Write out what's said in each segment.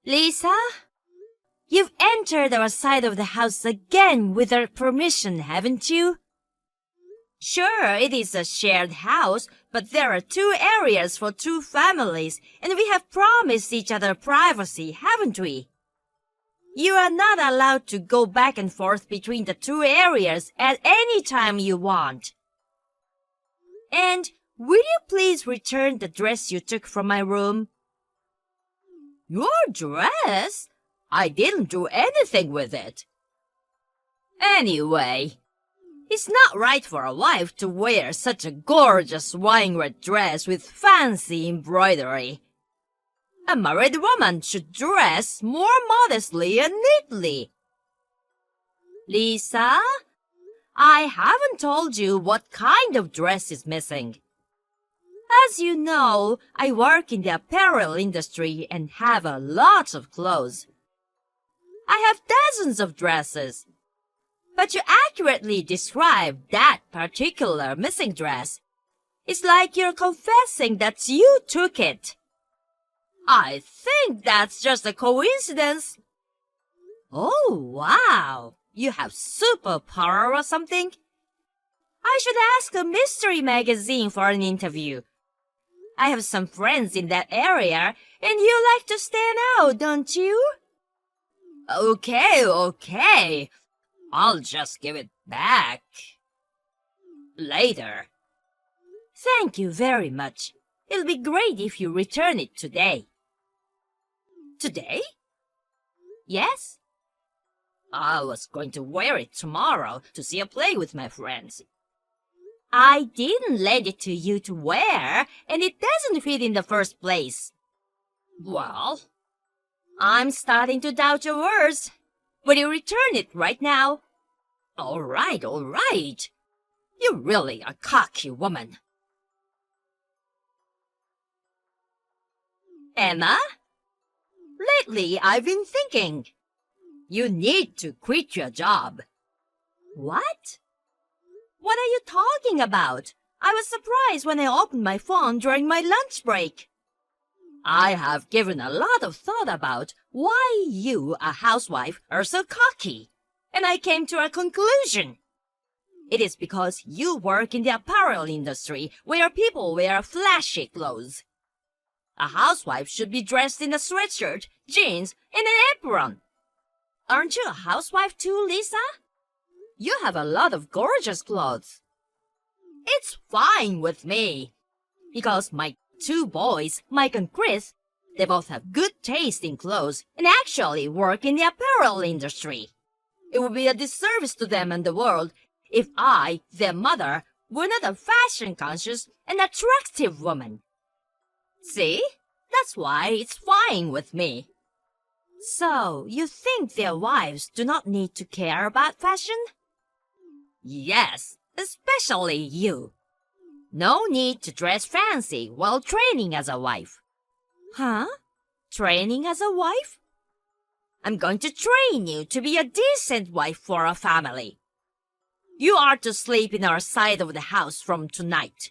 Lisa, you've entered our side of the house again without permission, haven't you? Sure, it is a shared house, but there are 2 areas for 2 families, and we have promised each other privacy, haven't we? You are not allowed to go back and forth between the 2 areas at any time you want. And will you please return the dress you took from my room? Your dress? I didn't do anything with it. Anyway, it's not right for a wife to wear such a gorgeous wine red dress with fancy embroidery. A married woman should dress more modestly and neatly. Lisa, I haven't told you what kind of dress is missing. As you know, I work in the apparel industry and have a lot of clothes. I have dozens of dresses. But you accurately described that particular missing dress. It's like you're confessing that you took it. I think that's just a coincidence. Oh, wow. You have superpower or something? I should ask a mystery magazine for an interview. I have some friends in that area, and you like to stand out, don't you? Okay. I'll just give it back. Later. Thank you very much. It'll be great if you return it today. Today? Yes. I was going to wear it tomorrow to see a play with my friends. I didn't lend it to you to wear, and it doesn't fit in the first place. Well, I'm starting to doubt your words. Will you return it right now? All right. You're really a cocky woman. Emma? Lately, I've been thinking. You need to quit your job. What? What are you talking about? I was surprised when I opened my phone during my lunch break. I have given a lot of thought about why you, a housewife, are so cocky, and I came to a conclusion. It is because you work in the apparel industry where people wear flashy clothes. A housewife should be dressed in a sweatshirt, jeans, and an apron. Aren't you a housewife too, Lisa? You have a lot of gorgeous clothes. It's fine with me, because my 2 boys, Mike and Chris, they both have good taste in clothes and actually work in the apparel industry. It would be a disservice to them and the world if I, their mother, were not a fashion-conscious and attractive woman. See? That's why it's fine with me. So, you think their wives do not need to care about fashion? Yes, especially you. No need to dress fancy while training as a wife. Huh? Training as a wife? I'm going to train you to be a decent wife for a family. You are to sleep in our side of the house from tonight.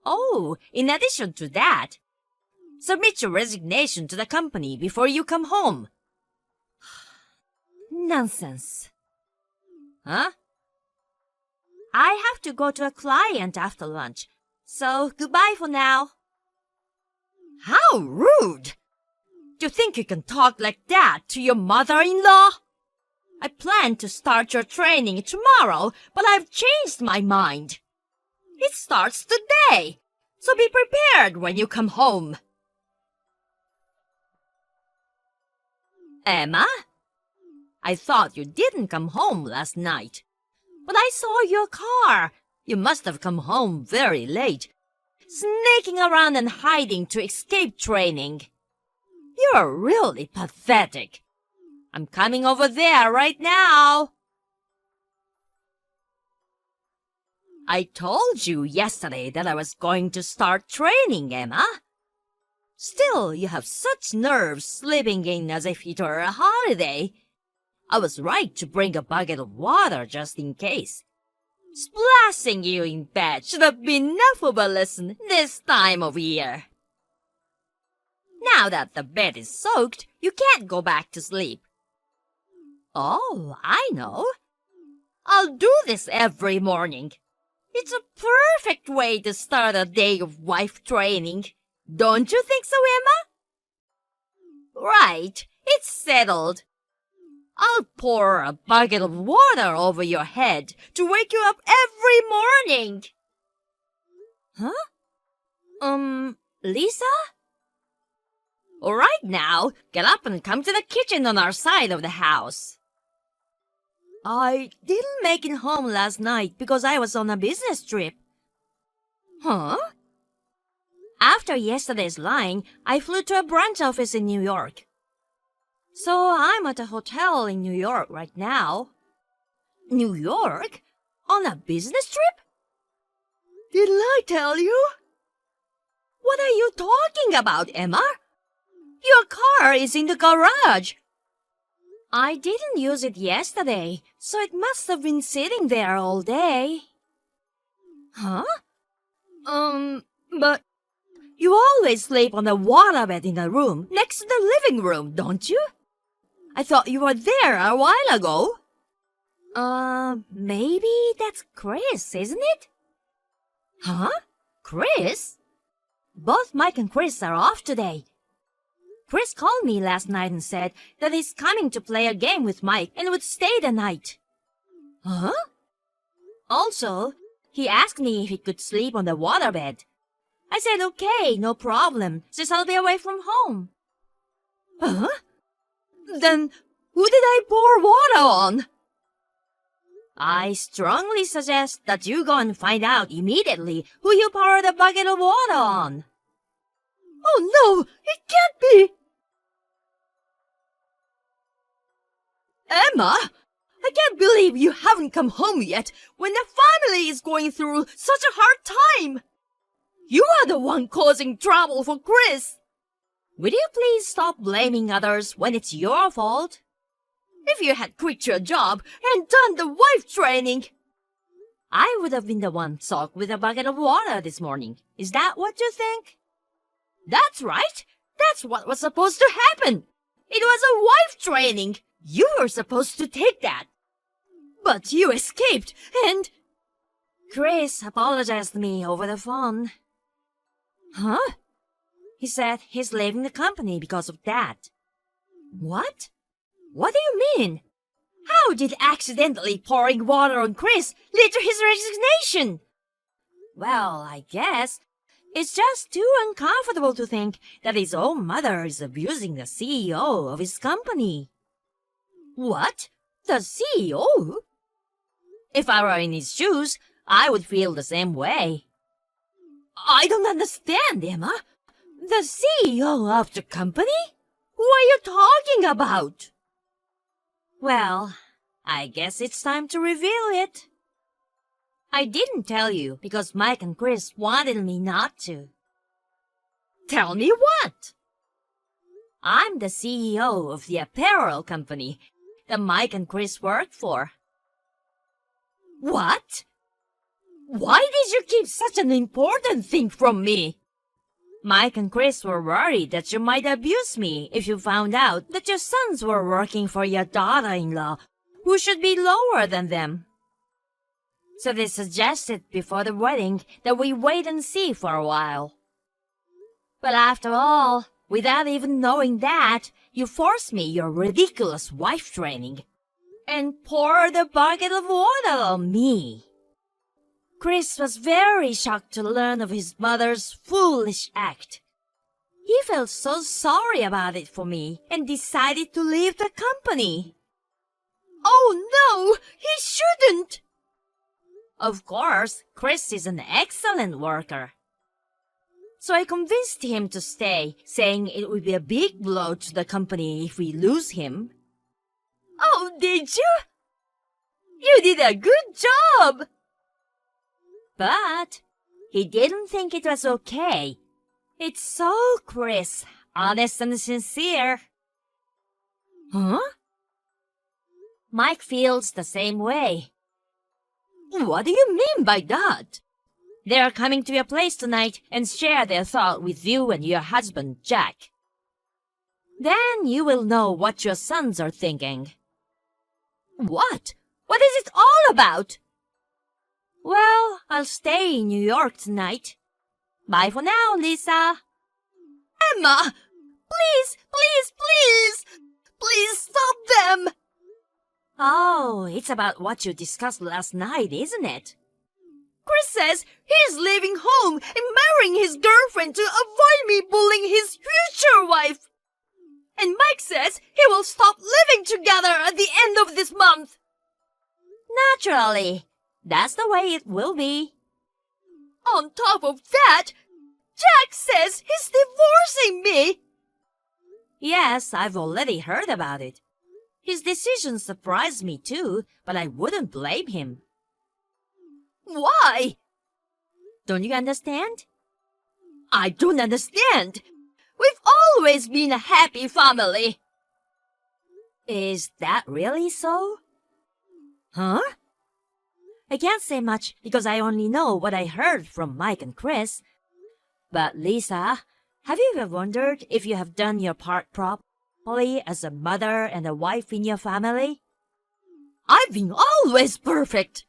Oh, in addition to that, submit your resignation to the company before you come home. Nonsense. Huh? I have to go to a client after lunch, so goodbye for now. How rude! Do you think you can talk like that to your mother-in-law? I plan to start your training tomorrow, but I've changed my mind. It starts today, so be prepared when you come home. Emma? I thought you didn't come home last night. But I saw your car. You must have come home very late, sneaking around and hiding to escape training. You're really pathetic. I'm coming over there right now. I told you yesterday that I was going to start training, Emma. Still, you have such nerves sleeping in as if it were a holiday. I was right to bring a bucket of water just in case. Splashing you in bed should have been enough of a lesson this time of year. Now that the bed is soaked, you can't go back to sleep. Oh, I know. I'll do this every morning. It's a perfect way to start a day of wife training. Don't you think so, Emma? Right, it's settled. I'll pour a bucket of water over your head to wake you up every morning. Huh? Lisa? All right now, get up and come to the kitchen on our side of the house. I didn't make it home last night because I was on a business trip. Huh? After yesterday's lying, I flew to a branch office in New York. So I'm at a hotel in New York right now. New York? On a business trip? Didn't I tell you? What are you talking about, Emma? Your car is in the garage. I didn't use it yesterday, so it must have been sitting there all day. Huh? But you always sleep on the waterbed in the room next to the living room, don't you? I thought you were there a while ago. Maybe that's Chris, isn't it? Huh? Chris? Both Mike and Chris are off today. Chris called me last night and said that he's coming to play a game with Mike and would stay the night. Huh? Also, he asked me if he could sleep on the waterbed. I said okay, no problem, since I'll be away from home. Huh? Then who did I pour water on? I strongly suggest that you go and find out immediately who you poured a bucket of water on. Oh no, it can't be! Emma, I can't believe you haven't come home yet when the family is going through such a hard time. You are the one causing trouble for Chris. Will you please stop blaming others when it's your fault? If you had quit your job and done the wife training, I would have been the one soaked with a bucket of water this morning. Is that what you think? That's right. That's what was supposed to happen. It was a wife training. You were supposed to take that. But you escaped and... Chris apologized to me over the phone. Huh? He said he's leaving the company because of that. What? What do you mean? How did accidentally pouring water on Chris lead to his resignation? Well, I guess it's just too uncomfortable to think that his own mother is abusing the CEO of his company. What? The CEO? If I were in his shoes, I would feel the same way. I don't understand, Emma. The CEO of the company? Who are you talking about? Well, I guess it's time to reveal it. I didn't tell you because Mike and Chris wanted me not to. Tell me what? I'm the CEO of the apparel company that Mike and Chris work for. What? Why did you keep such an important thing from me? Mike and Chris were worried that you might abuse me if you found out that your sons were working for your daughter-in-law, who should be lower than them. So they suggested before the wedding that we wait and see for a while. But after all, without even knowing that, you forced me your ridiculous wife training and poured a bucket of water on me. Chris was very shocked to learn of his mother's foolish act. He felt so sorry about it for me and decided to leave the company. Oh no, he shouldn't! Of course, Chris is an excellent worker. So I convinced him to stay, saying it would be a big blow to the company if we lose him. Oh, did you? You did a good job! But he didn't think it was okay. It's so Chris, honest and sincere. Huh? Mike feels the same way. What do you mean by that? They are coming to your place tonight and share their thought with you and your husband, Jack. Then you will know what your sons are thinking. What? What is it all about? Well, I'll stay in New York tonight. Bye for now, Lisa. Emma! Please, please, please! Please stop them! Oh, it's about what you discussed last night, isn't it? Chris says he's leaving home and marrying his girlfriend to avoid me bullying his future wife. And Mike says he will stop living together at the end of this month. Naturally. That's the way it will be. On top of that, Jack says he's divorcing me. Yes, I've already heard about it. His decision surprised me too, but I wouldn't blame him. Why? Don't you understand? I don't understand. We've always been a happy family. Is that really so? Huh? I can't say much because I only know what I heard from Mike and Chris. But Lisa, have you ever wondered if you have done your part properly as a mother and a wife in your family? I've been always perfect.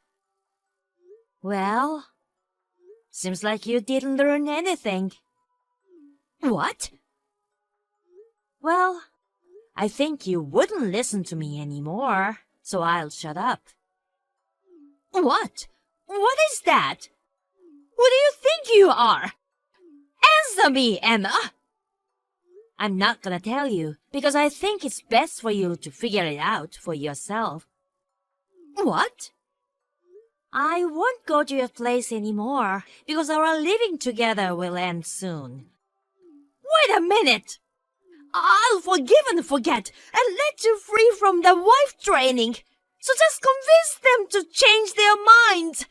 Well, seems like you didn't learn anything. What? Well, I think you wouldn't listen to me anymore, so I'll shut up. What? What is that? Who do you think you are? Answer me, Emma! I'm not gonna tell you, because I think it's best for you to figure it out for yourself. What? I won't go to your place anymore, because our living together will end soon. Wait a minute! I'll forgive and forget, and let you free from the wife training. So just convince them to change their minds.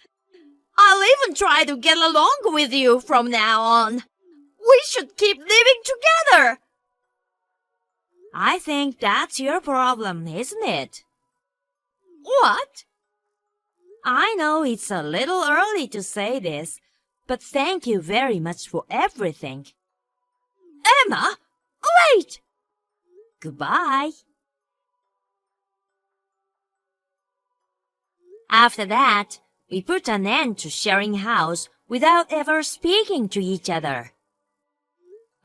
I'll even try to get along with you from now on. We should keep living together. I think that's your problem, isn't it? What? I know it's a little early to say this, but thank you very much for everything. Emma, wait! Goodbye. After that, we put an end to sharing house without ever speaking to each other.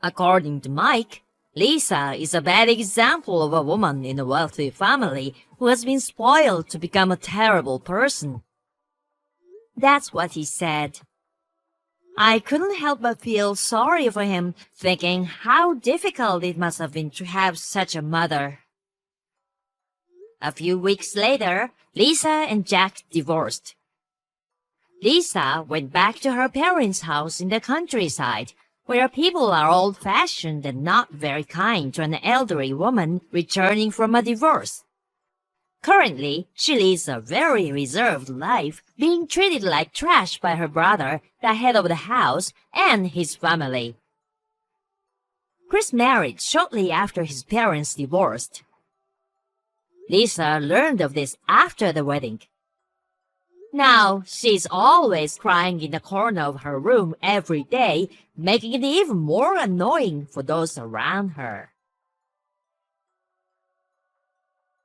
According to Mike, Lisa is a bad example of a woman in a wealthy family who has been spoiled to become a terrible person. That's what he said. I couldn't help but feel sorry for him, thinking how difficult it must have been to have such a mother. A few weeks later, Lisa and Jack divorced. Lisa went back to her parents' house in the countryside, where people are old-fashioned and not very kind to an elderly woman returning from a divorce. Currently, she leads a very reserved life, being treated like trash by her brother, the head of the house, and his family. Chris married shortly after his parents divorced. Lisa learned of this after the wedding. Now, she's always crying in the corner of her room every day, making it even more annoying for those around her.